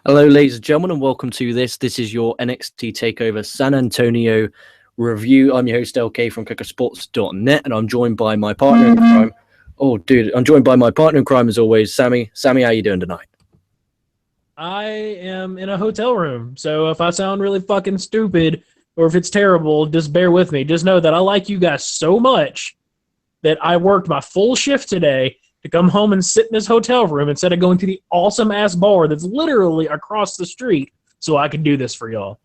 Hello, ladies and gentlemen, and welcome to this. This is your NXT Takeover San Antonio review. I'm your host, LK from Kocosports.net, and I'm joined by my partner in crime. Oh, dude, I'm joined by my partner in crime as always, Sammy. Sammy, how you doing tonight? I am in a hotel room, so if I sound really fucking stupid or if it's terrible, just bear with me. Just know that I like you guys so much that I worked my full shift today to come home and sit in this hotel room instead of going to the awesome-ass bar that's literally across the street so I can do this for y'all.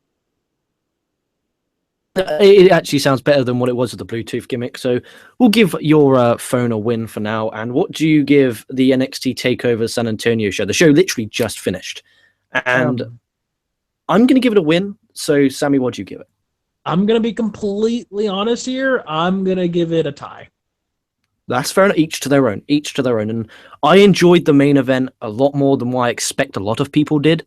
It actually sounds better than what it was with the Bluetooth gimmick, so we'll give your phone a win for now. And what do you give the NXT Takeover San Antonio show? The show literally just finished, and I'm going to give it a win. So, Sammy, what do you give it? I'm going to be completely honest here. I'm going to give it a tie. That's fair enough. Each to their own. Each to their own. And I enjoyed the main event a lot more than what I expect a lot of people did.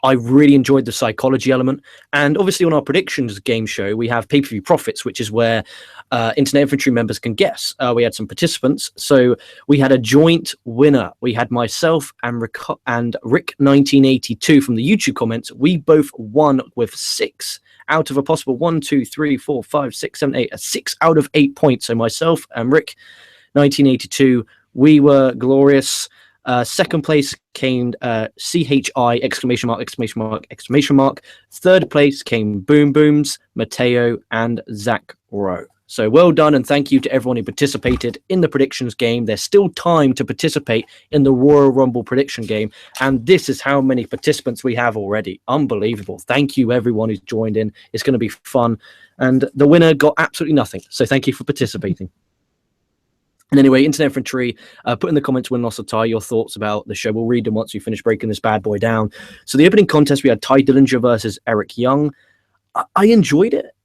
I really enjoyed the psychology element. And obviously on our predictions game show, we have pay-per-view profits, which is where Internet Infantry members can guess. We had some participants. So we had a joint winner. We had myself and Rick1982 from the YouTube comments. We both won with 6 out of a possible 1, 2, 3, 4, 5, 6, 7, 8, 6 out of 8 points. So myself and Rick1982, we were glorious. Second place came CHI exclamation mark exclamation mark exclamation mark. Third place came Boom Booms, Mateo, and Zach Rowe. So well done, and thank you to everyone who participated in the predictions game. There's still time to participate in the Royal Rumble prediction game, and this is how many participants we have already. Unbelievable. Thank you everyone who's joined in. It's going to be fun, and the winner got absolutely nothing, so thank you for participating. And anyway, Internet Infantry, put in the comments win, loss, or tie your thoughts about the show. We'll read them once we finish breaking this bad boy down. So the opening contest, we had Ty Dillinger versus Eric Young. I enjoyed it.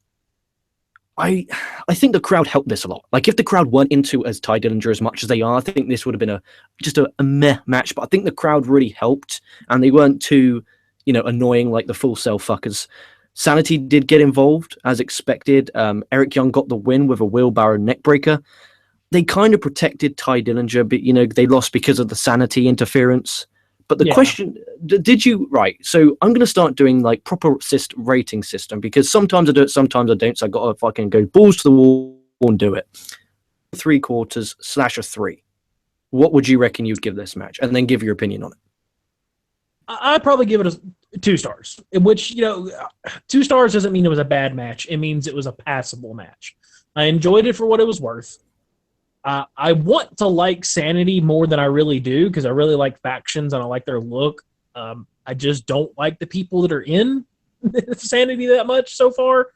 I think the crowd helped this a lot. Like, if the crowd weren't into as Ty Dillinger as much as they are, I think this would have been just a meh match. But I think the crowd really helped, and they weren't too, annoying like the full sell fuckers. Sanity did get involved, as expected. Eric Young got the win with a wheelbarrow neckbreaker. They kind of protected Ty Dillinger, but, they lost because of the Sanity interference. But the question, did you, right, so I'm going to start doing, like, proper rating system, because sometimes I do it, sometimes I don't, so I got to fucking go balls to the wall and do it. 3/4/3. What would you reckon you'd give this match? And then give your opinion on it. I'd probably give it a 2 stars, which, 2 stars doesn't mean it was a bad match. It means it was a passable match. I enjoyed it for what it was worth. I want to like Sanity more than I really do, because I really like factions and I like their look. I just don't like the people that are in Sanity that much so far.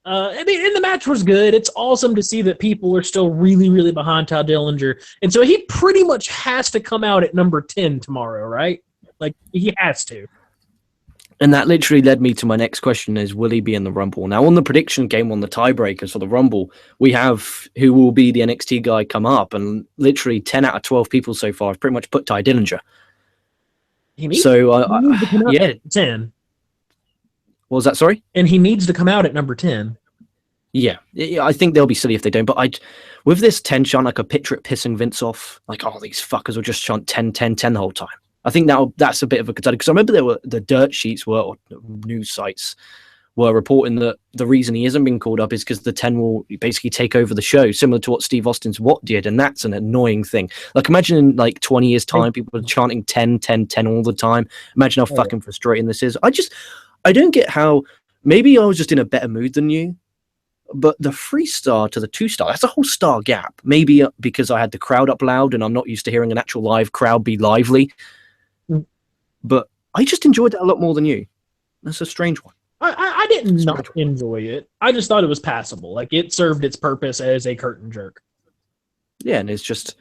And the match was good. It's awesome to see that people are still really, really behind Ty Dillinger. And so he pretty much has to come out at number 10 tomorrow, right? Like, he has to. And that literally led me to my next question is, will he be in the Rumble? Now, on the prediction game, on the tiebreakers for the Rumble, we have who will be the NXT guy come up, and literally 10 out of 12 people so far have pretty much put Ty Dillinger. He needs to come out at 10. What was that, sorry? And he needs to come out at number 10. Yeah, I think they'll be silly if they don't, but with this 10 chant, I could picture it pissing Vince off. Like, oh, these fuckers will just chant 10, 10, 10 the whole time. I think that's a bit of a concern, because I remember the dirt sheets or news sites were reporting that the reason he isn't being called up is because the 10 will basically take over the show, similar to what Steve Austin's What did, and that's an annoying thing. Like, imagine in like 20 years' time, people are chanting 10, 10, 10 all the time. Imagine how fucking frustrating this is. I don't get how. Maybe I was just in a better mood than you, but the 3-star to the 2-star, that's a whole star gap. Maybe because I had the crowd up loud and I'm not used to hearing an actual live crowd be lively. But I just enjoyed it a lot more than you. That's a strange one. I didn't not enjoy it. I just thought it was passable. Like, it served its purpose as a curtain jerk. Yeah, and it's just,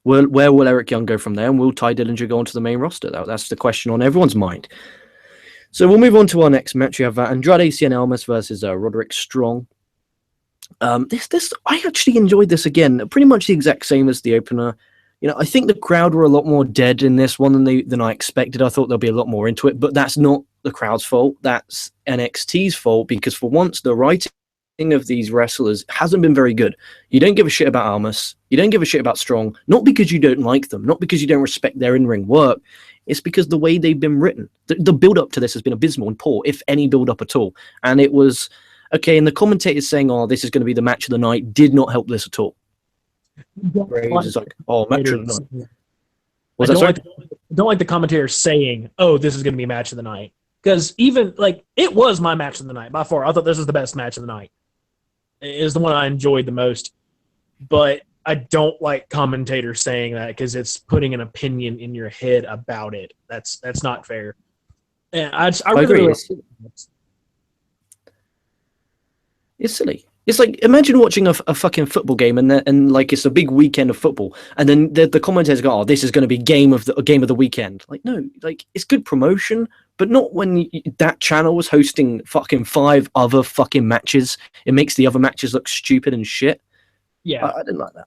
where will Eric Young go from there? And will Ty Dillinger go onto the main roster? That's the question on everyone's mind. So we'll move on to our next match. We have Andrade Cien Almas versus Roderick Strong. This I actually enjoyed this again. Pretty much the exact same as the opener. I think the crowd were a lot more dead in this one than I expected. I thought they'll be a lot more into it, but that's not the crowd's fault. That's NXT's fault, because for once, the writing of these wrestlers hasn't been very good. You don't give a shit about Almas. You don't give a shit about Strong, not because you don't like them, not because you don't respect their in-ring work. It's because the way they've been written. The build-up to this has been abysmal and poor, if any build-up at all. And it was, okay, and the commentators saying, oh, this is going to be the match of the night, did not help this at all. Graves is like, oh, match of the night. I don't like the commentators saying, oh, this is going to be match of the night. Because even, like, it was my match of the night by far. I thought this was the best match of the night. It is the one I enjoyed the most. But I don't like commentators saying that because it's putting an opinion in your head about it. That's not fair. And I really agree. It's silly. It's like, imagine watching a fucking football game and like it's a big weekend of football, and then the commentators go, "Oh, this is going to be game of the weekend." Like, no, like it's good promotion, but not when that channel was hosting fucking 5 other fucking matches. It makes the other matches look stupid and shit. Yeah, I didn't like that.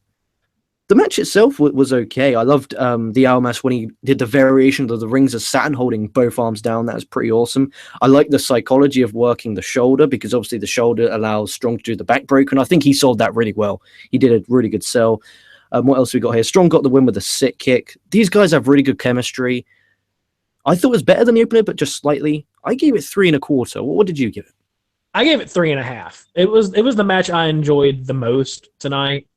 The match itself was okay. I loved the Almas when he did the variation of the rings of Saturn holding both arms down. That was pretty awesome. I like the psychology of working the shoulder because obviously the shoulder allows Strong to do the backbreaker, and I think he sold that really well. He did a really good sell. What else we got here? Strong got the win with a sit kick. These guys have really good chemistry. I thought it was better than the opener, but just slightly. I gave it 3 1/4. What did you give it? I gave it 3.5. It was the match I enjoyed the most tonight.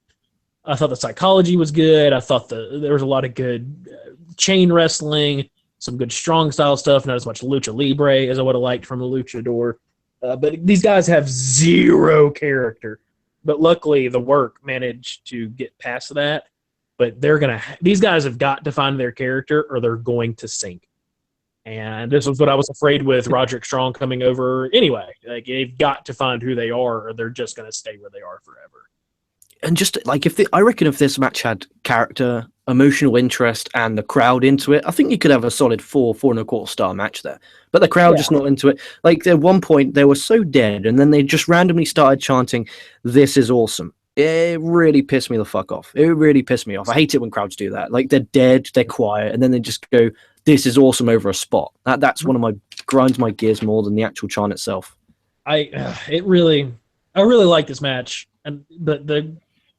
I thought the psychology was good. I thought there was a lot of good chain wrestling, some good strong style stuff, not as much lucha libre as I would have liked from a luchador. But these guys have zero character. But luckily, the work managed to get past that. But these guys have got to find their character or they're going to sink. And this was what I was afraid with Roderick Strong coming over anyway. Like, they've got to find who they are or they're just going to stay where they are forever. And just like I reckon if this match had character, emotional interest, and the crowd into it, I think you could have a solid 4 1/4 star match there. But the crowd just not into it. Like at one point they were so dead, and then they just randomly started chanting, "This is awesome." It really pissed me the fuck off. It really pissed me off. I hate it when crowds do that. Like they're dead, they're quiet, and then they just go, "This is awesome" over a spot. That's one of my grinds my gears more than the actual chant itself. I really like this match, but the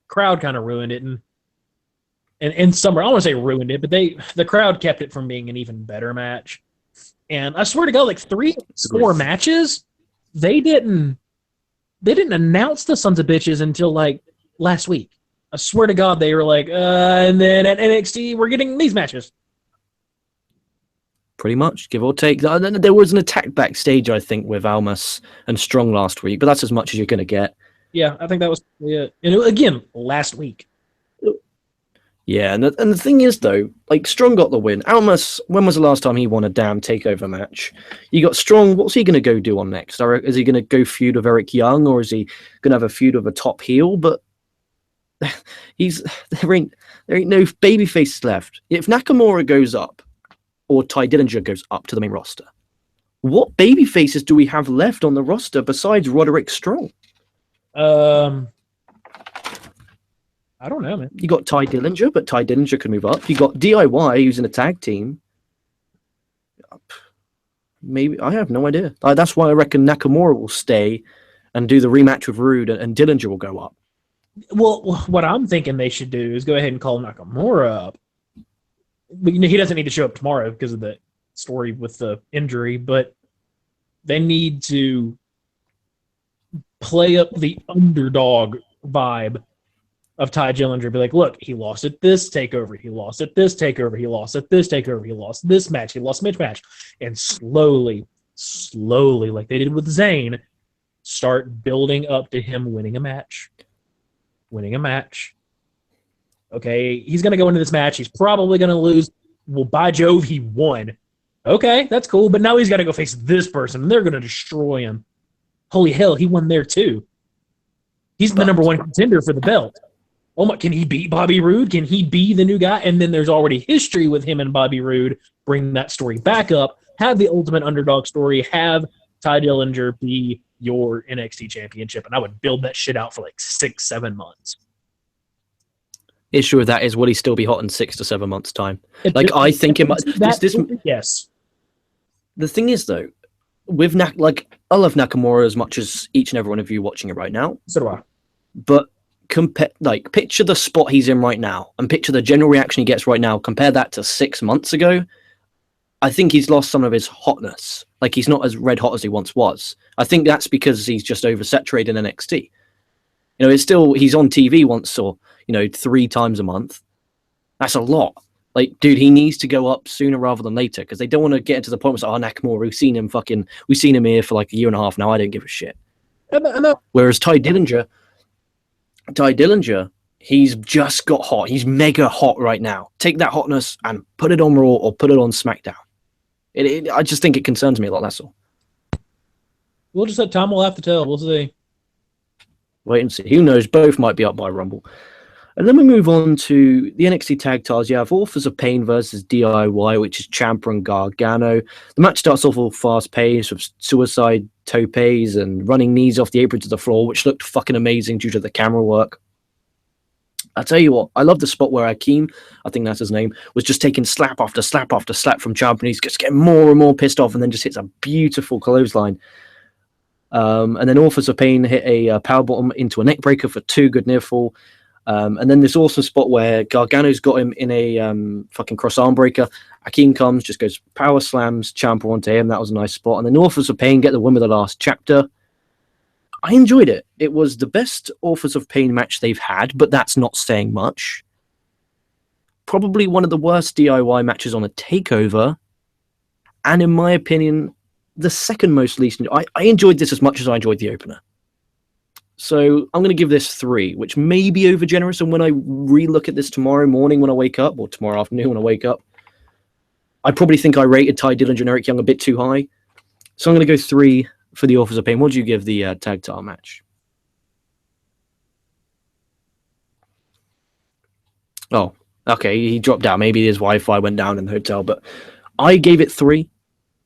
crowd kind of ruined it, and in summer I don't want to say ruined it, but the crowd kept it from being an even better match. And I swear to God, like 3-4 matches, they didn't announce the sons of bitches until like last week. I swear to God, they were like, and then at NXT we're getting these matches. Pretty much, give or take. There was an attack backstage, I think, with Almas and Strong last week, but that's as much as you're going to get. Yeah, I think that was it. And again, last week. Yeah, and the thing is, though, like, Strong got the win. Almas, when was the last time he won a damn takeover match? You got Strong, what's he going to go do on next? Is he going to go feud with Eric Young, or is he going to have a feud with a top heel? But there ain't no baby faces left. If Nakamura goes up, or Ty Dillinger goes up to the main roster, what baby faces do we have left on the roster besides Roderick Strong? I don't know, man. You got Ty Dillinger, but Ty Dillinger could move up. You got DIY, who's in a tag team. Maybe, I have no idea. That's why I reckon Nakamura will stay and do the rematch with Roode, and Dillinger will go up. Well, what I'm thinking they should do is go ahead and call Nakamura up. But, he doesn't need to show up tomorrow because of the story with the injury, but they need to play up the underdog vibe of Ty Dillinger. Be like, look, he lost at this takeover. He lost at this takeover. He lost at this takeover. He lost this match. He lost match. And slowly, like they did with Zayn, start building up to him winning a match. Okay, he's going to go into this match. He's probably going to lose. Well, by Jove, he won. Okay, that's cool. But now he's got to go face this person, and they're going to destroy him. Holy hell, he won there too. He's the number 1 contender for the belt. Oh my, can he beat Bobby Roode? Can he be the new guy? And then there's already history with him and Bobby Roode. Bring that story back up. Have the ultimate underdog story. Have Ty Dillinger be your NXT championship. And I would build that shit out for like 6-7 months. Issue with that is, will he still be hot in 6 to 7 months' time? I think it might. Yes. The thing is, though, with I love Nakamura as much as each and every one of you watching it right now. So do I. But picture the spot he's in right now, and picture the general reaction he gets right now. Compare that to 6 months ago. I think he's lost some of his hotness. Like, he's not as red hot as he once was. I think that's because he's just oversaturated in NXT. You know, it's still, he's on TV once or, 3 times a month. That's a lot. Like, dude, he needs to go up sooner rather than later because they don't want to get into the point where it's like, Nakamura, we've seen him here for like a year and a half now. I don't give a shit. Whereas Ty Dillinger, he's just got hot. He's mega hot right now. Take that hotness and put it on Raw or put it on SmackDown. I just think it concerns me a lot, that's all. We'll just let time will have to tell. We'll see. Wait and see. Who knows? Both might be up by Rumble. And then we move on to the NXT Tag Titles. You have Authors of Pain versus DIY, which is Ciampa and Gargano. The match starts off all fast-paced with suicide topes and running knees off the apron to the floor, which looked fucking amazing due to the camera work. I tell you what, I love the spot where Akeem, I think that's his name, was just taking slap after slap after slap from Ciampa, and he's just getting more and more pissed off, and then just hits a beautiful clothesline. And then Authors of Pain hit a power bottom into a neck breaker for 2, good near fall. And then this awesome spot where Gargano's got him in a fucking cross arm breaker. Akeem comes, just goes power slams Ciampa onto him. That was a nice spot. And then Authors of Pain get the win with the last chapter. I enjoyed it. It was the best Authors of Pain match they've had, but that's not saying much. Probably one of the worst DIY matches on a takeover. And in my opinion, the second most least. I enjoyed this as much as I enjoyed the opener. So I'm going to give this 3, which may be over generous. And when I re-look at this tomorrow morning when I wake up, or tomorrow afternoon when I wake up, I probably think I rated Ty Dillinger and Eric Young a bit too high. So I'm going to go 3 for the Authors of Pain. What do you give the tag title match? Oh, okay. He dropped out. Maybe his Wi-Fi went down in the hotel, but I gave it 3.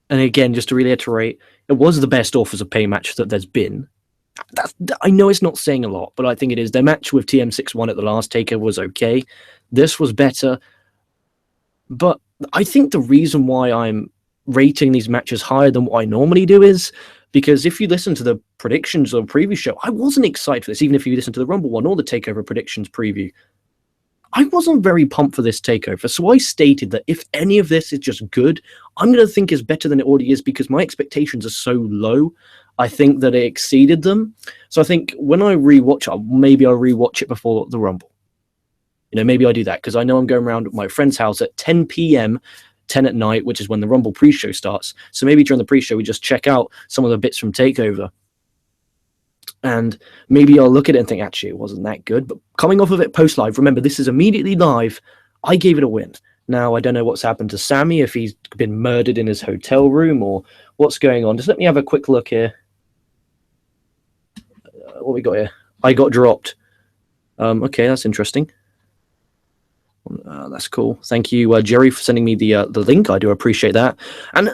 And again, just to reiterate, it was the best Authors of Pain match that there's been. I know it's not saying a lot, but I think it is. Their match with TM61 at the last takeover was okay. This was better. But I think the reason why I'm rating these matches higher than what I normally do is because if you listen to the predictions of the previous show, I wasn't excited for this, even if you listen to the Rumble one or the Takeover predictions preview. I wasn't very pumped for this takeover, so I stated that if any of this is just good, I'm going to think it's better than it already is because my expectations are so low. I think that it exceeded them. So I think when I rewatch it, maybe I'll rewatch it before the Rumble. Maybe I do that because I know I'm going around at my friend's house at 10 p.m., 10 at night, which is when the Rumble pre-show starts. So maybe during the pre-show, we just check out some of the bits from TakeOver. And maybe I'll look at it and think, actually, it wasn't that good. But coming off of it post-live, remember, this is immediately live. I gave it a win. Now, I don't know what's happened to Sammy, if he's been murdered in his hotel room or what's going on. Just let me have a quick look here. What we got here? I got dropped. Okay, that's interesting. That's cool. Thank you, Jerry, for sending me the link. I do appreciate that. And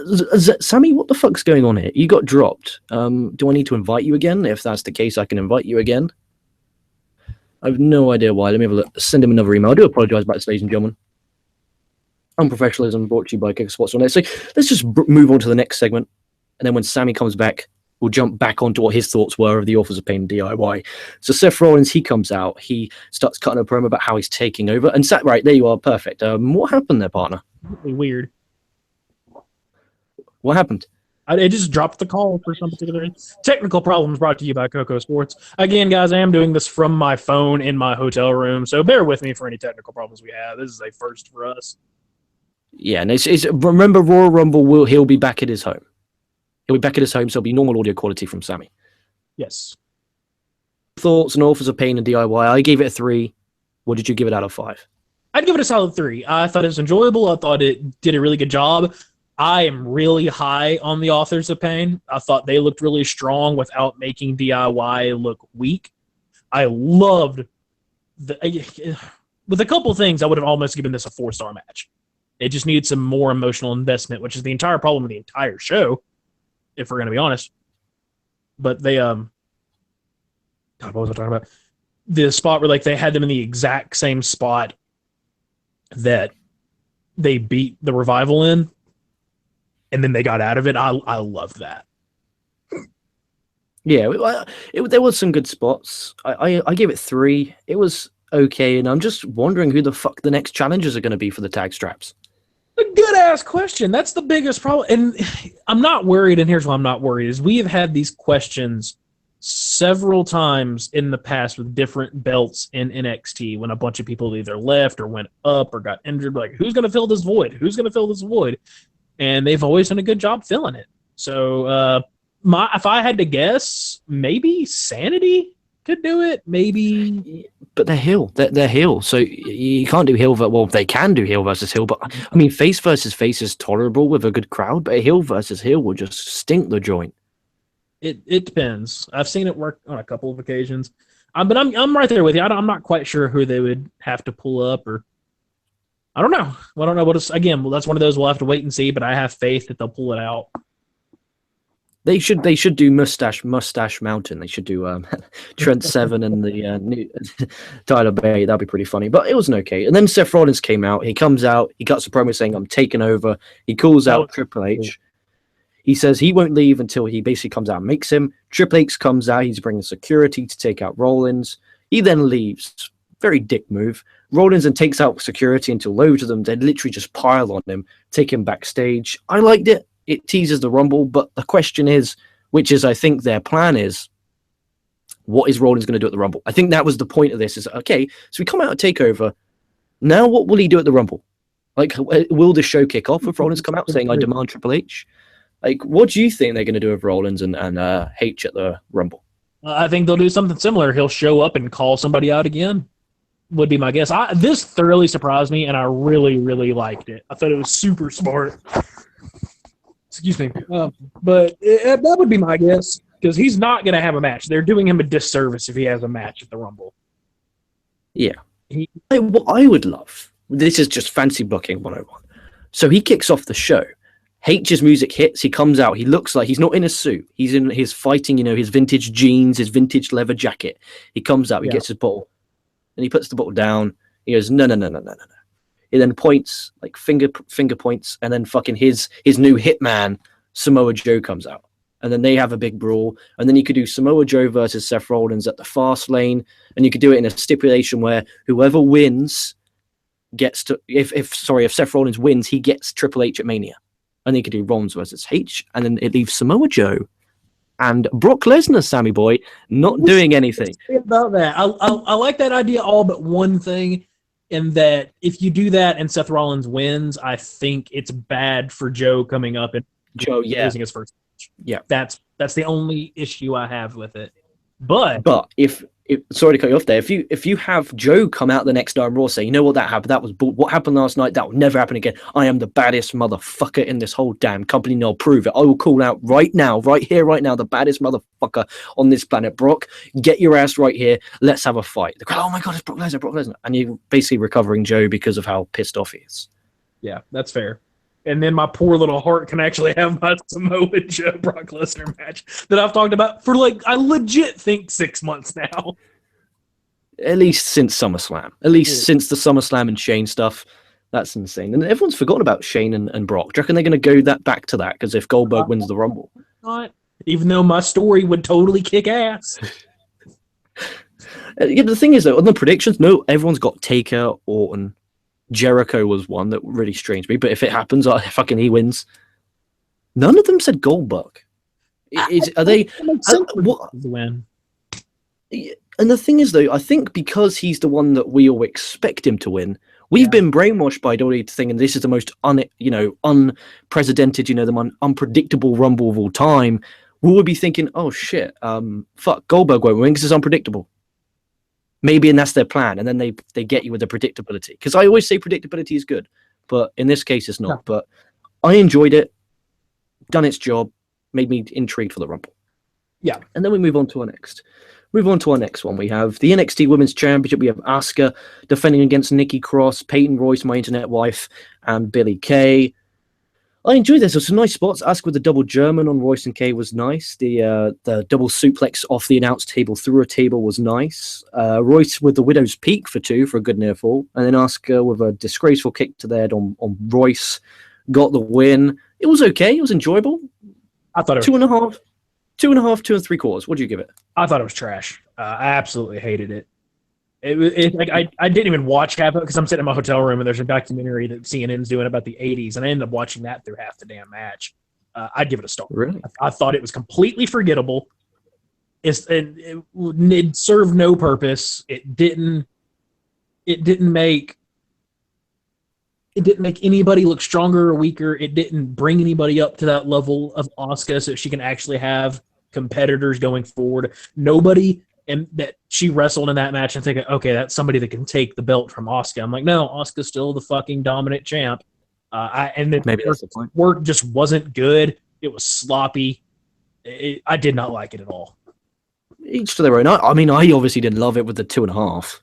Sammy, what the fuck's going on here? You got dropped. Do I need to invite you again? If that's the case, I can invite you again. I have no idea why. Let me have a look. Send him another email. I do apologize about this, ladies and gentlemen. Unprofessionalism brought to you by Kocosports on it. So let's just move on to the next segment. And then when Sammy comes back, we'll jump back onto what his thoughts were of the Authors of Pain DIY. So Seth Rollins, he comes out. He starts cutting a promo about how he's taking over. And Seth, right, there you are. Perfect. What happened there, partner? Really weird. What happened? I just dropped the call for some particular technical problems brought to you by Kocosports. Again, guys, I am doing this from my phone in my hotel room, so bear with me for any technical problems we have. This is a first for us. Yeah, and it's remember, Royal Rumble, he'll be back at his home. He'll be back at his home, so it'll be normal audio quality from Sammy. Yes. Thoughts on Authors of Pain and DIY? I gave it a 3. What did you give it out of 5? I'd give it a solid 3. I thought it was enjoyable. I thought it did a really good job. I am really high on the Authors of Pain. I thought they looked really strong without making DIY look weak. I loved with a couple things, I would have almost given this a 4-star match. It just needed some more emotional investment, which is the entire problem with the entire show, if we're going to be honest. But they, God, what was I talking about? The spot where they had them in the exact same spot that they beat the Revival in, and then they got out of it. I love that. Yeah, there was some good spots. I gave it 3. It was okay, and I'm just wondering who the fuck the next challengers are going to be for the tag straps. A good ass question. That's the biggest problem. And I'm not worried, and here's why I'm not worried, is we have had these questions several times in the past with different belts in NXT when a bunch of people either left or went up or got injured. Like, who's going to fill this void? Who's going to fill this void? And they've always done a good job filling it. So if I had to guess, maybe Sanity could do it. Maybe. But they're heel. They're heel. So you can't do heel. Well, they can do heel versus heel. But I mean, face versus face is tolerable with a good crowd. But heel versus heel will just stink the joint. It depends. I've seen it work on a couple of occasions. But I'm right there with you. I'm not quite sure who they would have to pull up, or I don't know. I don't know what it's, again. Well, that's one of those we'll have to wait and see. But I have faith that they'll pull it out. They should do Mustache Mountain. They should do Trent Seven and the new Tyler Bate. That'd be pretty funny. But it wasn't okay. And then Seth Rollins came out. He comes out. He cuts a promo saying, "I'm taking over." He calls out Triple H. He says he won't leave until he basically comes out and makes him. Triple H comes out. He's bringing security to take out Rollins. He then leaves. Very dick move. Rollins then takes out security until loads of them, they literally just pile on him, take him backstage. I liked it. It teases the Rumble, but the question is, which is I think their plan is, what is Rollins going to do at the Rumble? I think that was the point of this, is, okay, so we come out at TakeOver. Now what will he do at the Rumble? Like, will the show kick off with Rollins come out saying, I demand Triple H? Like, what do you think they're going to do with Rollins and H at the Rumble? I think they'll do something similar. He'll show up and call somebody out again, would be my guess. This thoroughly surprised me, and I really, really liked it. I thought it was super smart. Excuse me. But that would be my guess, because he's not going to have a match. They're doing him a disservice if he has a match at the Rumble. Yeah. What I would love, this is just fancy booking 101. So he kicks off the show. H's music hits. He comes out. He looks like he's not in a suit. He's in his fighting, his vintage jeans, his vintage leather jacket. He comes out. He gets his bottle. And he puts the bottle down. He goes, no. He then points, like finger points, and then fucking his new hitman, Samoa Joe, comes out. And then they have a big brawl. And then you could do Samoa Joe versus Seth Rollins at the fast lane. And you could do it in a stipulation where whoever wins gets to, if Seth Rollins wins, he gets Triple H at Mania. And then you could do Rollins versus H. And then it leaves Samoa Joe and Brock Lesnar, Sammy Boy, not doing anything. About that, I like that idea all but one thing, in that if you do that and Seth Rollins wins, I think it's bad for Joe coming up and losing his first match. Yeah, that's the only issue I have with it. But if sorry to cut you off there, if you have Joe come out the next day on Raw say, you know what, that happened, that was what happened last night, that will never happen again. I am the baddest motherfucker in this whole damn company, and I'll prove it. I will call out right now, the baddest motherfucker on this planet. Brock, get your ass right here. Let's have a fight. The crowd, oh my God, it's Brock Lesnar. And you're basically recovering Joe because of how pissed off he is. Yeah, that's fair. And then my poor little heart can actually have my Samoa Joe Brock Lesnar match that I've talked about for, like, I legit think 6 months now. At least since SummerSlam. At least since the SummerSlam and Shane stuff. That's insane. And everyone's forgotten about Shane and Brock. Do you reckon they're going to go back to that? Because if Goldberg wins the Rumble. Not. Even though my story would totally kick ass. Yeah, but the thing is, though, on the predictions, no, everyone's got Taker, Orton. Jericho was one that really strange me, but if it happens, fucking he wins. None of them said Goldberg. Are they? What? Win. And the thing is, though, I think because he's the one that we all expect him to win, we've been brainwashed by WWE thinking this is the most unprecedented, the unpredictable Rumble of all time. We would be thinking, oh shit, fuck, Goldberg won't win because it's unpredictable. Maybe, and that's their plan, and then they get you with the predictability. Because I always say predictability is good, but in this case it's not. Yeah. But I enjoyed it, done its job, made me intrigued for the Rumble. Yeah. And then we move on to our next one. We have the NXT Women's Championship. We have Asuka defending against Nikki Cross, Peyton Royce, my internet wife, and Billie Kay. I enjoyed this. There were some nice spots. Asuka with the double German on Royce and Kay was nice. The double suplex off the announce table through a table was nice. Royce with the Widow's Peak for 2 for a good near fall. And then Asuka with a disgraceful kick to the head on Royce. Got the win. It was okay. It was enjoyable. I thought it was 2.5, 2 3/4. What do you give it? I thought it was trash. I absolutely hated it. I didn't even watch half of it because I'm sitting in my hotel room and there's a documentary that CNN's doing about the 80s, and I ended up watching that through half the damn match. I'd give it a star. Really? I thought it was completely forgettable. It served no purpose. It didn't make anybody look stronger or weaker. It didn't bring anybody up to that level of Asuka so she can actually have competitors going forward. Nobody and that she wrestled in that match and thinking, okay, that's somebody that can take the belt from Asuka. I'm like, no, Asuka's still the fucking dominant champ. Maybe that's the point. Work just wasn't good. It was sloppy. I did not like it at all. Each to their own. I mean, I obviously didn't love it with the 2.5.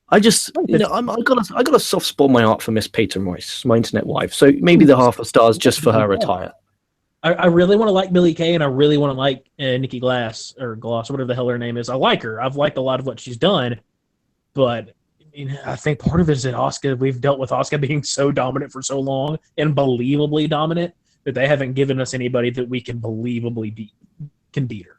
I just, I got a soft spot in my heart for Miss Peyton Royce, my internet wife. So maybe the half a star is just for her attire. I really want to like Billie Kay, and I really want to like Nikki Glass, or whatever the hell her name is. I like her. I've liked a lot of what she's done, but I think part of it is that Asuka, we've dealt with Asuka being so dominant for so long, and believably dominant, that they haven't given us anybody that we can believably beat her.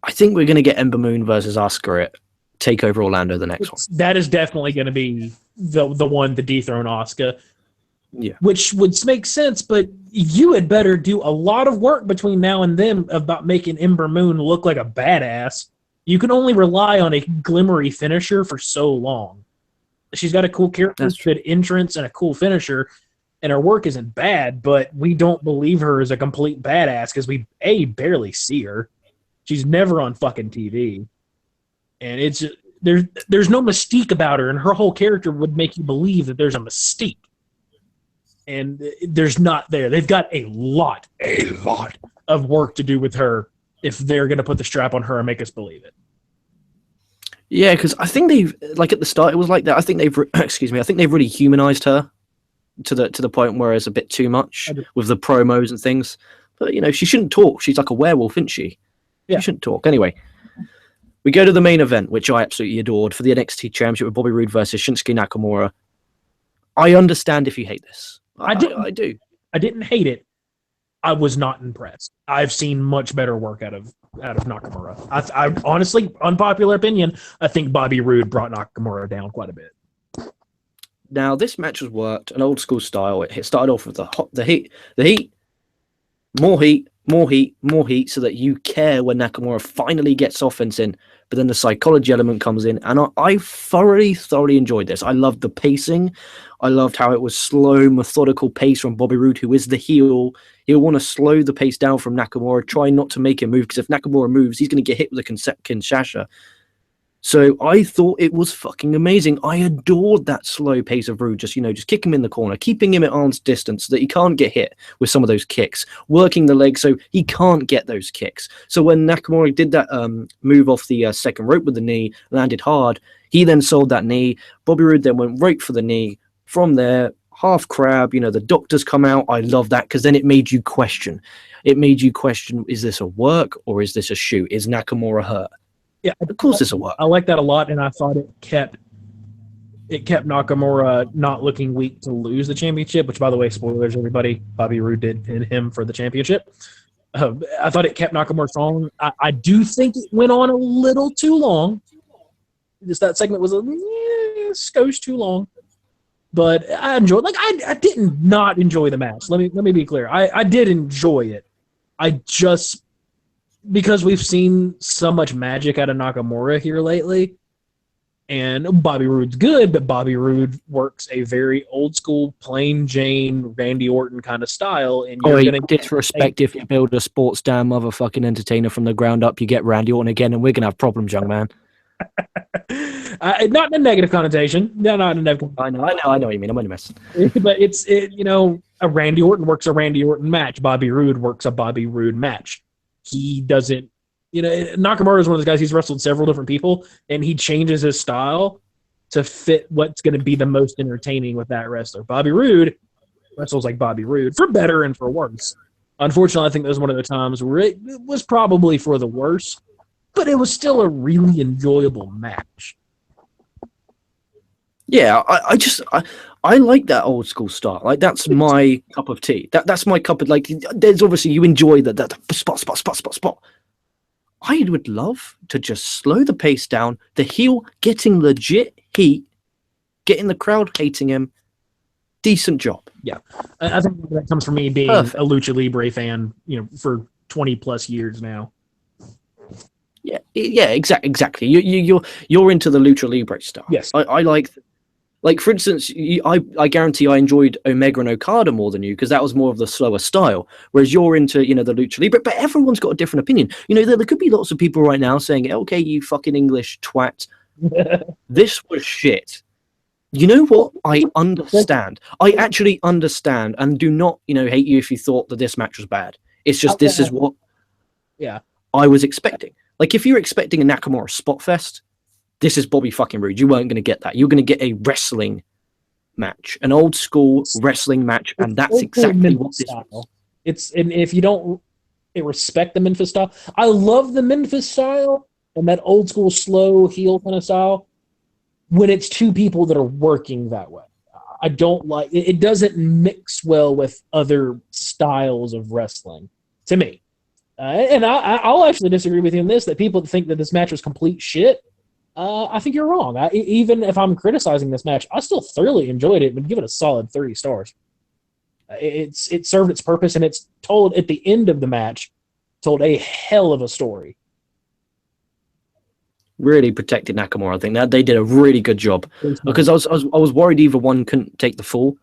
I think we're going to get Ember Moon versus Asuka at Takeover Orlando the next one. That is definitely going to be the one to dethrone Asuka. Yeah. Which would make sense, but you had better do a lot of work between now and then about making Ember Moon look like a badass. You can only rely on a glimmery finisher for so long. She's got a cool character, good entrance, and a cool finisher, and her work isn't bad, but we don't believe her as a complete badass because we, barely see her. She's never on fucking TV. And it's there's no mystique about her, and her whole character would make you believe that there's a mystique. And there's not there. They've got a lot of work to do with her if they're going to put the strap on her and make us believe it. Yeah, because I think they've, like at the start it was like that. I think they've, I think they've really humanized her to the point where it's a bit too much with the promos and things. But, she shouldn't talk. She's like a werewolf, isn't she? Yeah. She shouldn't talk. Anyway, we go to the main event, which I absolutely adored, for the NXT Championship with Bobby Roode versus Shinsuke Nakamura. I understand if you hate this. I do. I didn't hate it. I was not impressed. I've seen much better work out of Nakamura. I honestly, unpopular opinion, I think Bobby Roode brought Nakamura down quite a bit. Now, this match was worked an old school style. It started off with the heat, more heat, so that you care when Nakamura finally gets offense in. But then the psychology element comes in, and I thoroughly enjoyed this. I loved the pacing. I loved how it was slow, methodical pace from Bobby Roode, who is the heel. He'll want to slow the pace down from Nakamura, try not to make him move, because if Nakamura moves, he's going to get hit with a Kinshasa. So I thought it was fucking amazing. I adored that slow pace of Roode, just kick him in the corner, keeping him at arm's distance so that he can't get hit with some of those kicks, working the legs so he can't get those kicks. So when Nakamura did that move off the second rope with the knee, landed hard, he then sold that knee. Bobby Roode then went right for the knee. From there, half crab, the doctors come out. I love that because then it made you question. Is this a work or is this a shoot? Is Nakamura hurt? Yeah, of course it's a work. I like that a lot, and I thought it kept Nakamura not looking weak to lose the championship, which, by the way, spoilers, everybody, Bobby Roode did pin him for the championship. I thought it kept Nakamura strong. I do think it went on a little too long. Just that segment was a skosh too long. But I enjoyed. I didn't not enjoy the match. Let me be clear. I did enjoy it. I just, because we've seen so much magic out of Nakamura here lately, and Bobby Roode's good, but Bobby Roode works a very old school, plain Jane, Randy Orton kind of style. And you're going to disrespect if you build a sports damn motherfucking entertainer from the ground up, you get Randy Orton again, and we're going to have problems, young man. Not in a negative connotation. No, not in a negative. I know what you mean. I'm only messing. But a Randy Orton works a Randy Orton match. Bobby Roode works a Bobby Roode match. He doesn't, Nakamura is one of those guys, he's wrestled several different people, and he changes his style to fit what's going to be the most entertaining with that wrestler. Bobby Roode wrestles like Bobby Roode, for better and for worse. Unfortunately, I think that was one of the times where it was probably for the worse, but it was still a really enjoyable match. Yeah, I like that old school style. Like, that's my cup of tea. That's my cup of, there's obviously, you enjoy that spot. I would love to just slow the pace down, the heel getting legit heat, getting the crowd hating him. Decent job. Yeah, I think that comes from me being Perfect. a Lucha Libre fan, for 20 plus years now. Yeah, exactly. You're into the Lucha Libre stuff. Yes. I like for instance, I guarantee I enjoyed Omega and Okada more than you because that was more of the slower style. Whereas you're into the Lucha Libre, but everyone's got a different opinion. There could be lots of people right now saying, "Okay, you fucking English twat, this was shit." You know what? I understand. I actually understand, and do not hate you if you thought that this match was bad. It's just this is what I was expecting. Like, if you're expecting a Nakamura spot fest, this is Bobby fucking Roode. You weren't going to get that. You're going to get a wrestling match, an old school wrestling match, and that's exactly what this was. And if you don't respect the Memphis style, I love the Memphis style and that old school slow heel kind of style when it's two people that are working that way. I don't like it. It doesn't mix well with other styles of wrestling to me. And I'll actually disagree with you on this, that people think that this match was complete shit. I think you're wrong. Even if I'm criticizing this match, I still thoroughly enjoyed it and give it a solid 30 stars. It served its purpose, and it's told at the end of the match, told a hell of a story. Really protected Nakamura. I think that they did a really good job because I was worried either one couldn't take the fall.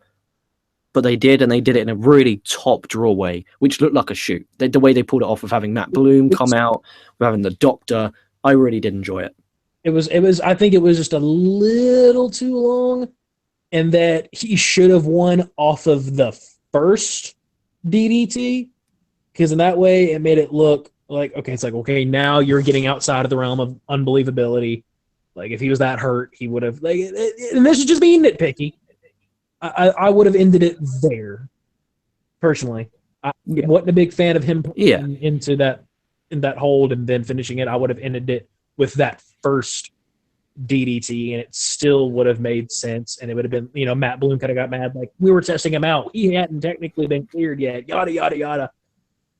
But they did, and they did it in a really top draw way, which looked like a shoot. The way they pulled it off of having Matt Bloom come out, with having the Doctor, I really did enjoy it. It was. I think it was just a little too long, and that he should have won off of the first DDT, because in that way it made it look like, okay, it's like, okay, now you're getting outside of the realm of unbelievability. Like, if he was that hurt, he would have, like, and this is just being nitpicky. I would have ended it there, personally. I wasn't a big fan of him into that hold and then finishing it. I would have ended it with that first DDT, and it still would have made sense. And it would have been, Matt Bloom could have got mad, like, we were testing him out. He hadn't technically been cleared yet. Yada yada yada.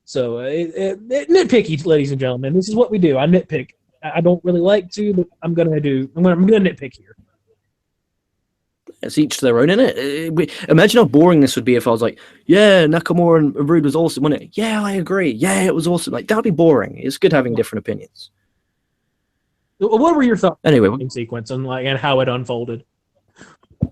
So nitpicky, ladies and gentlemen. This is what we do. I nitpick. I don't really like to, but I'm gonna nitpick here. It's each to their own, innit? Imagine how boring this would be if I was like, yeah, Nakamura and Roode was awesome, wasn't it? Yeah, I agree. Yeah, it was awesome. Like, that would be boring. It's good having different opinions. What were your thoughts anyway in sequence and how it unfolded?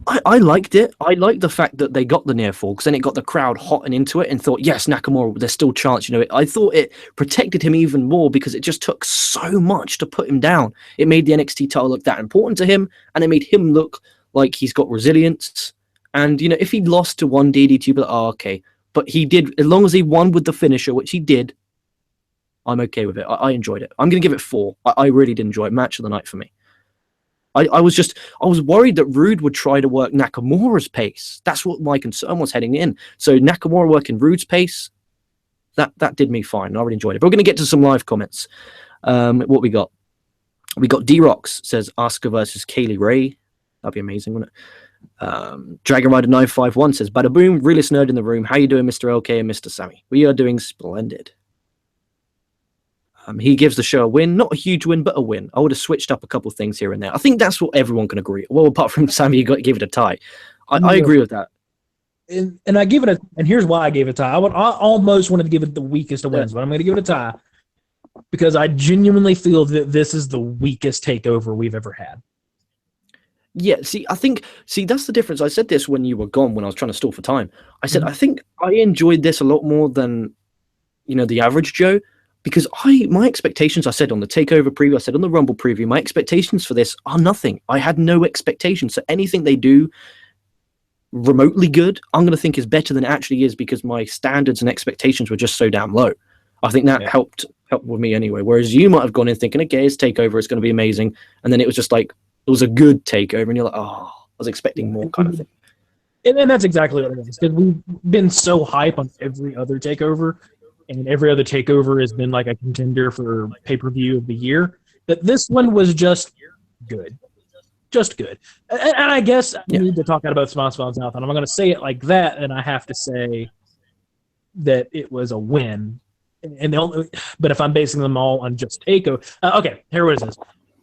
I liked it. I liked the fact that they got the near fall, because then it got the crowd hot and into it and thought, yes, Nakamura, there's still a chance. I thought it protected him even more because it just took so much to put him down. It made the NXT title look that important to him, and it made him look like he's got resilience. And, if he lost to one DDT, you'd be like, oh, okay. But he did, as long as he won with the finisher, which he did, I'm okay with it. I enjoyed it. I'm going to give it 4. I really did enjoy it. Match of the night for me. I was worried that Roode would try to work Nakamura's pace. That's what my concern was heading in. So Nakamura working Roode's pace, that did me fine. I really enjoyed it. But we're going to get to some live comments. What we got? We got D-Rocks says Asuka versus Kaylee Ray. That'd be amazing, wouldn't it? Dragon Rider 951 says, bada boom, realest nerd in the room. How you doing, Mr. LK and Mr. Sammy? We are doing splendid. He gives the show a win. Not a huge win, but a win. I would have switched up a couple of things here and there. I think that's what everyone can agree. Well, apart from Sammy, you got to give it a tie. I agree with that. And I give it and here's why I gave it a tie. I almost wanted to give it the weakest of wins, but I'm going to give it a tie because I genuinely feel that this is the weakest takeover we've ever had. Yeah, see, that's the difference. I said this when you were gone, when I was trying to stall for time. I said, I think I enjoyed this a lot more than, the average Joe, because my expectations, I said on the TakeOver preview, I said on the Rumble preview, my expectations for this are nothing. I had no expectations. So anything they do remotely good, I'm going to think is better than it actually is, because my standards and expectations were just so damn low. I think that helped with me anyway. Whereas you might have gone in thinking, okay, it's TakeOver, it's going to be amazing. And then it was just like, it was a good takeover, and you're like, oh, I was expecting more kind of thing. And that's exactly what it is, because we've been so hype on every other takeover, and every other takeover has been like a contender for pay-per-view of the year, that this one was just good. Just good. And I guess I need to talk out about Smalls mouth, and I'm going to say it like that, and I have to say that it was a win. and but if I'm basing them all on just Takeover, okay, here it is.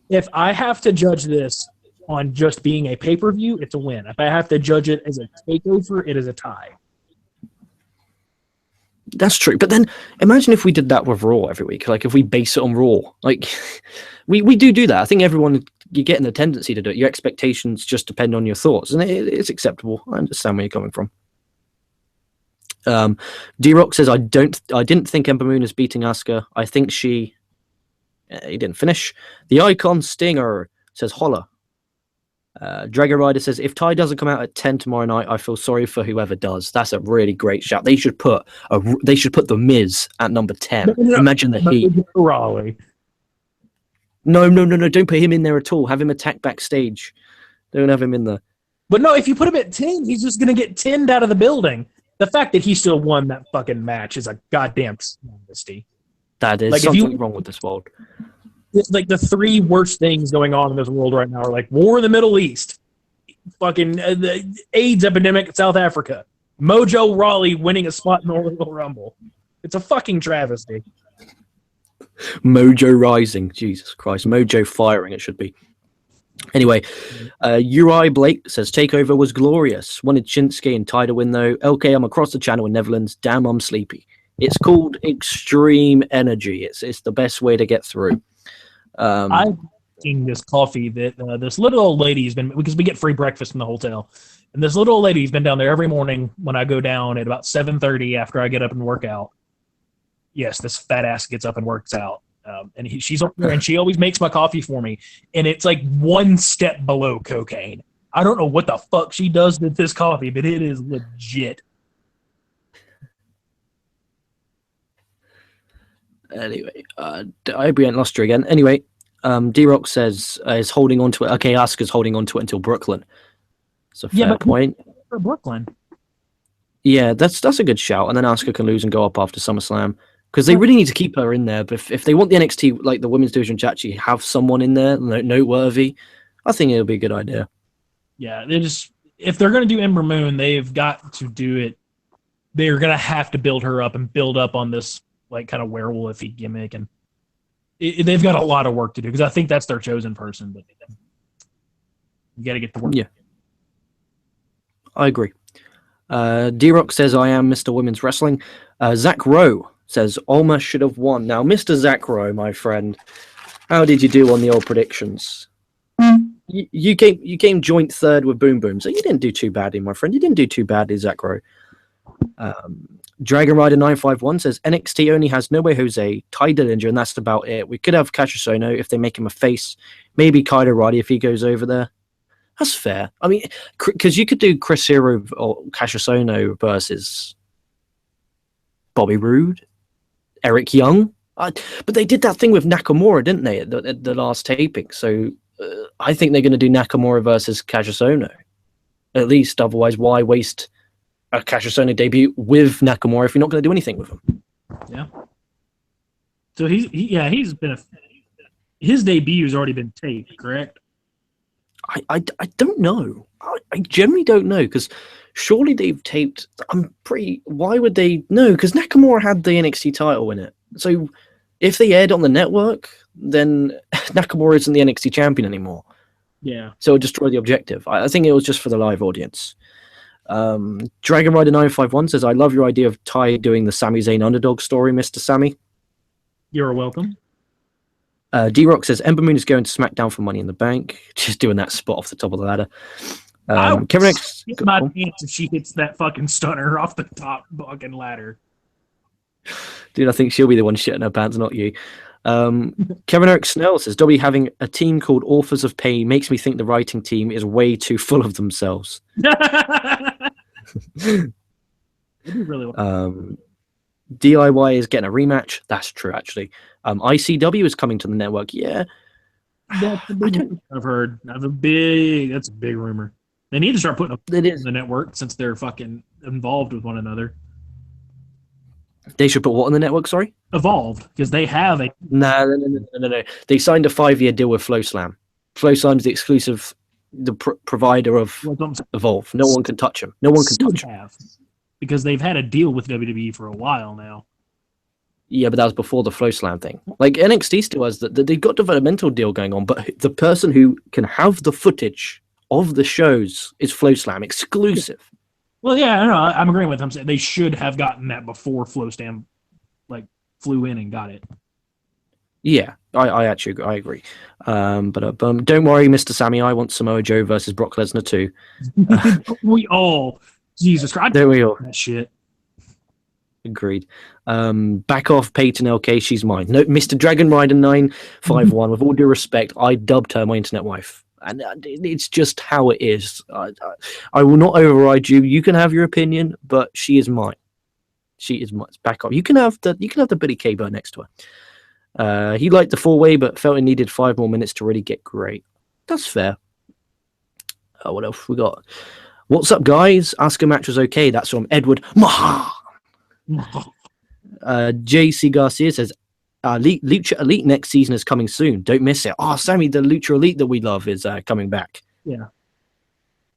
If I have to judge this on just being a pay-per-view, it's a win. If I have to judge it as a takeover, it is a tie. That's true. But then imagine if we did that with Raw every week. Like if we base it on Raw. Like we do that. I think everyone, you're getting the tendency to do it. Your expectations just depend on your thoughts. And it's acceptable. I understand where you're coming from. D-Rock says, I didn't think Ember Moon is beating Asuka. I think he didn't finish. The Icon Stinger says, holla. Dragon Rider says, if Ty doesn't come out at 10 tomorrow night, I feel sorry for whoever does. That's a really great shout. They should put the Miz at number 10. Imagine the heat. Raleigh. No. Don't put him in there at all. Have him attack backstage. Don't have him in there. But no, if you put him at 10, he's just going to get 10'd out of the building. The fact that he still won that fucking match is a goddamn travesty. That is like something wrong with this world. It's like the three worst things going on in this world right now are like war in the Middle East, fucking the AIDS epidemic in South Africa, Mojo Rawley winning a spot in the Royal Rumble. It's a fucking travesty. Mojo rising, Jesus Christ. Mojo firing, it should be. Anyway, Uri Blake says, Takeover was glorious. Wanted Shinsuke and Ty to win, though. Okay, I'm across the channel in Netherlands. Damn, I'm sleepy. It's called Extreme Energy. It's the best way to get through. I'm drinking this coffee that this little old lady's been, because we get free breakfast in the hotel, and this little old lady's been down there every morning when I go down at about 7:30 after I get up and work out. Yes, this fat ass gets up and works out, and she's up there and she always makes my coffee for me, and it's like one step below cocaine. I don't know what the fuck she does with this coffee, but it is legit. Anyway, I hope we ain't lost her again. Anyway, D-Rock says is holding on to it. Okay, Asuka's holding on to it until Brooklyn. It's a fair point. For Brooklyn. Yeah, that's a good shout. And then Asuka can lose and go up after SummerSlam. Because they really need to keep her in there. But if they want the NXT, like the women's division to actually have someone in there noteworthy, I think it'll be a good idea. Yeah, if they're going to do Ember Moon, they've got to do it. They're going to have to build her up and build up on this like kind of werewolf-y gimmick, and they've got a lot of work to do because I think that's their chosen person. But you got to get the work. Yeah, I agree. D-Rock says, I am Mr. Women's Wrestling. Zach Rowe says, Almas should have won. Now, Mr. Zach Rowe, my friend, how did you do on the old predictions? You came joint third with Boom Boom, so you didn't do too badly, my friend. You didn't do too badly, Zach Rowe. Dragon Rider 951 says, NXT only has No Way Jose, Ty Dillinger, and that's about it. We could have Cassius if they make him a face. Maybe Kyle O'Reilly if he goes over there. That's fair. I mean, because you could do Chris Hero or Cassius versus Bobby Roode, Eric Young. But they did that thing with Nakamura, didn't they, at the last taping? So I think they're going to do Nakamura versus Cassius at least. Otherwise, why waste a Cassius debut with Nakamura if you're not going to do anything with him? Yeah. So he's been his debut's already been taped, correct? I don't know. I generally don't know because surely they've taped. Why would they? No, because Nakamura had the NXT title in it. So if they aired on the network, then Nakamura isn't the NXT champion anymore. Yeah. So it'll destroy the objective. I think it was just for the live audience. Dragon Rider 951 says, I love your idea of Ty doing the Sami Zayn underdog story, Mr. Sammy. You're welcome. D-Rock says, Ember Moon is going to SmackDown for Money in the Bank. Just doing that spot off the top of the ladder. Kevin X. My pants if she hits that fucking stunner off the top fucking ladder. Dude, I think she'll be the one shitting her pants, not you. Kevin Eric Snell says, Dobby having a team called Authors of Pain makes me think the writing team is way too full of themselves. Really DIY is getting a rematch. That's true, actually. ICW is coming to the network. Yeah. I've heard. That's a big rumor. They need to start putting it in the network since they're fucking involved with one another. They should put what on the network, sorry? Evolved, because they have a... No. They signed a 5-year deal with FlowSlam. FlowSlam is the exclusive provider of Evolve. No one can touch them. No one can touch them. Because they've had a deal with WWE for a while now. Yeah, but that was before the Flow Slam thing. Like NXT still has that. They've got developmental deal going on, but the person who can have the footage of the shows is Flow Slam exclusive. Well, yeah, I know. I'm agreeing with him. They should have gotten that before Flow Slam flew in and got it. Yeah, I actually agree. But don't worry, Mr. Sammy. I want Samoa Joe versus Brock Lesnar too. We all, Jesus Christ, don't we all? That shit. Agreed. Back off, Peyton LK. She's mine. No, Mr. Dragon Rider 951. With all due respect, I dubbed her my internet wife, and it's just how it is. I will not override you. You can have your opinion, but she is mine. She is mine. Back off. You can have the Billy Kay Bird next to her. He liked the 4-way, but felt it needed 5 more minutes to really get great. That's fair. What else we got? What's up, guys? Ask a match was okay. That's from Edward Maha. JC Garcia says, Lucha Elite next season is coming soon. Don't miss it. Oh, Sammy, the Lucha Elite that we love is coming back. Yeah.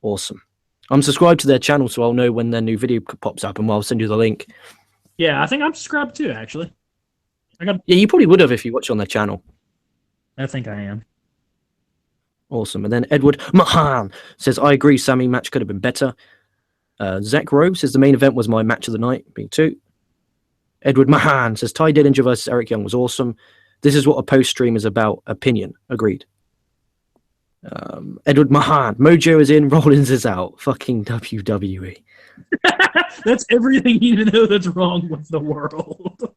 Awesome. I'm subscribed to their channel, so I'll know when their new video pops up, and I'll send you the link. Yeah, I think I'm subscribed too, actually. Yeah, you probably would have if you watch on their channel. I think I am. Awesome. And then Edward Mahan says, I agree, Sammy, match could have been better. Zach Rowe says the main event was my match of the night, me too. Edward Mahan says Ty Dillinger versus Eric Young was awesome. This is what a post stream is about. Opinion. Agreed. Edward Mahan, Mojo is in, Rollins is out. Fucking WWE. That's everything you need to know that's wrong with the world.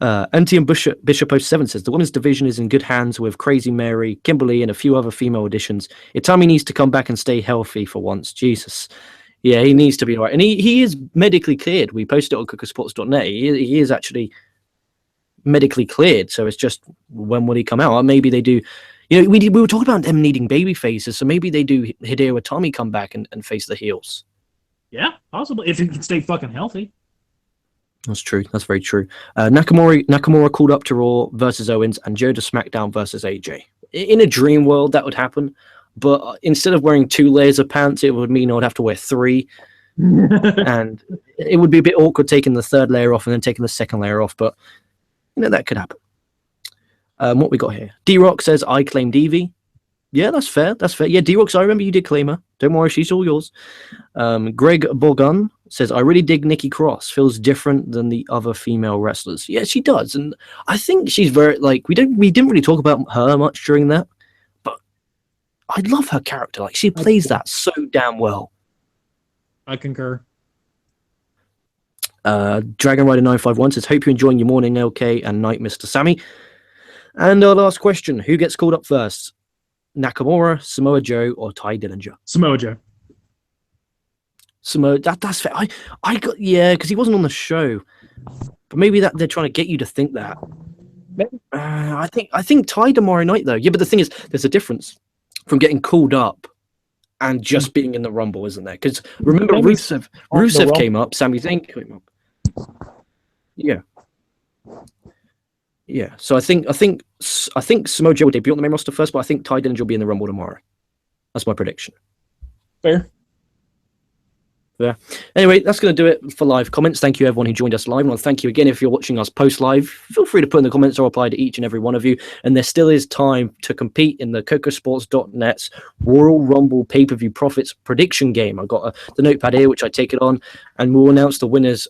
Antium Bishop 07 says the women's division is in good hands with Crazy Mary, Kimberly, and a few other female additions. Itami needs to come back and stay healthy for once. Jesus. Yeah, he needs to be right. And he is medically cleared. We posted it on Kocosports.net. He is actually medically cleared. So it's just, when will he come out? Or maybe they do. You know, we were talking about them needing baby faces. So maybe they do Hideo Itami come back and face the heels. Yeah, possibly. If he can stay fucking healthy. That's true. That's very true. Nakamura called up to Raw versus Owens and Joe to SmackDown versus AJ. In a dream world, that would happen. But instead of wearing 2 layers of pants, it would mean I would have to wear 3. And it would be a bit awkward taking the 3rd layer off and then taking the 2nd layer off. But, you know, that could happen. What we got here? D-Rock says, I claim Devi. Yeah, that's fair. That's fair. Yeah, D-Rock, I remember you did claim her. Don't worry, she's all yours. Greg Borgun says, I really dig Nikki Cross. Feels different than the other female wrestlers. Yeah, she does. And I think she's very, we didn't really talk about her much during that. But I love her character. Like, she plays that so damn well. I concur. Dragon Rider 951 says, hope you're enjoying your morning, LK, and night, Mr. Sammy. And our last question, who gets called up first? Nakamura, Samoa Joe, or Ty Dillinger? Samoa Joe. That's fair. I got, yeah, because he wasn't on the show. But maybe that they're trying to get you to think that. I think Ty tomorrow night though. Yeah, but the thing is, there's a difference from getting called up and just being in the Rumble, isn't there? Because remember, Rusev came up, Sami Zayn came up. Yeah. Yeah, so I think Samoa Joe will debut on the main roster first, but I think Ty Dillinger will be in the Rumble tomorrow. That's my prediction. Fair. Yeah. Anyway, that's going to do it for live comments. Thank you, everyone who joined us live. And thank you again if you're watching us post-live. Feel free to put in the comments or reply to each and every one of you. And there still is time to compete in the Kocosports.net's Royal Rumble pay-per-view profits prediction game. I've got the notepad here, which I take it on, and we'll announce the winners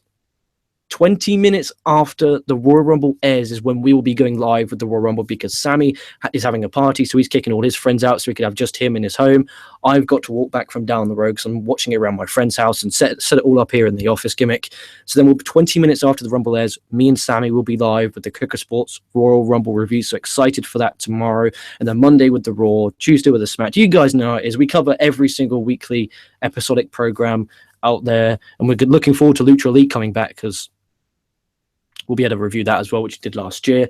20 minutes after the Royal Rumble airs is when we will be going live with the Royal Rumble, because Sammy is having a party, so he's kicking all his friends out so we could have just him in his home. I've got to walk back from down the road because I'm watching it around my friend's house and set it all up here in the office gimmick. So then we'll be 20 minutes after the Rumble airs, me and Sammy will be live with the Kocosports Royal Rumble review. So excited for that tomorrow. And then Monday with the Raw, Tuesday with the Smack. You guys know how it is. We cover every single weekly episodic program out there. And we're looking forward to Lucha Elite coming back because we'll be able to review that as well, which we did last year.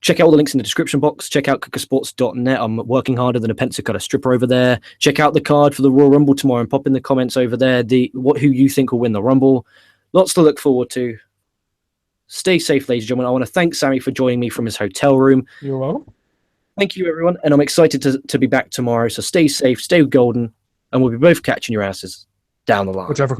Check out all the links in the description box. Check out Kocosports.net. I'm working harder than a pencil cutter stripper over there. Check out the card for the Royal Rumble tomorrow and pop in the comments over there who you think will win the Rumble. Lots to look forward to. Stay safe, ladies and gentlemen. I want to thank Sammy for joining me from his hotel room. You're welcome. Thank you, everyone. And I'm excited to be back tomorrow. So stay safe, stay golden, and we'll be both catching your asses down the line. Whichever